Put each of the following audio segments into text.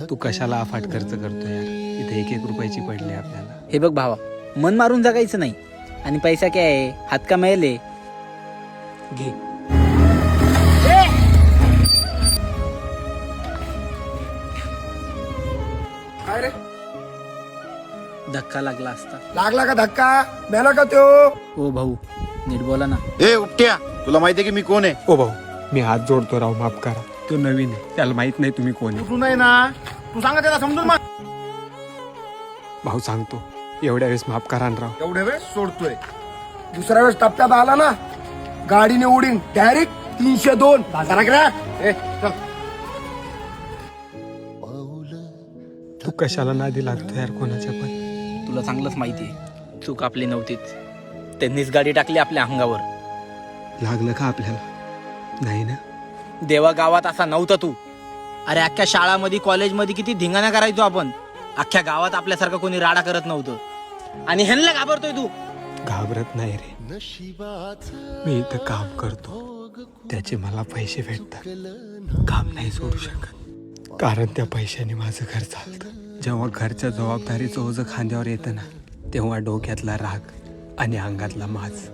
तू कशाला अफाट खर्च करतो यार, इथे 1-1 रुपयाची पडली आपल्याला. हे बघ भावा, मन मारून जगायचं नाही. आणि पैसा काय आहे, हात का मेले. घे. काय रे, धक्का लागला असता. लागला का धक्का? मेला का त्यो? ओ भाऊ, नीट बोला ना. ए उपट्या, तुला माहितीये की मी कोण आहे? ओ भाऊ, मी हात जोडतो राव, माफ करा. तो नवीन आहे, त्याला माहित नाही तुम्ही कोण आहे. तू नाही ना, तू सांगा त्याला समजून मग. भाऊ सांगतो, एवढ्या वेळेस माफ करा ना राव. एवढ्या वेळेस सोडतोय, दुसऱ्या वेळेस टप्प्यात आला ना, गाडीने उडीन डायरेक्ट 302. बाजारा करा. चल. तू कशाला नादी लागतो यार कोणाच्या पण. तुला चांगलंच माहितीये, चूक आपली नव्हतीच. त्यांनीच गाडी टाकली आपल्या अंगावर. लागलं का आपल्याला? नाही ना. देवा गावात असा नव्हता तू. अरे अख्ख्या शाळामध्ये कॉलेजमध्ये किती धिंगाणा करायचो आपण. अख्ख्या गावात आपल्यासारखं कोणी राडा करत नव्हतं. आणि ह्यांना घाबरतोय तू. घाबरत नाही रे, मी इथं काम करतो, त्याचे मला पैसे भेटतात. काम नाही सोडू शकत, कारण त्या पैशाने माझं घर चालतं. जेव्हा घरच्या जबाबदारीचं ओझं खांद्यावर येतं ना, तेव्हा डोक्यातला राग आणि अंगातला माज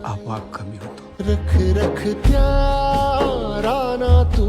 आपोआप कमी होतो. रख रख प्यारा ना तू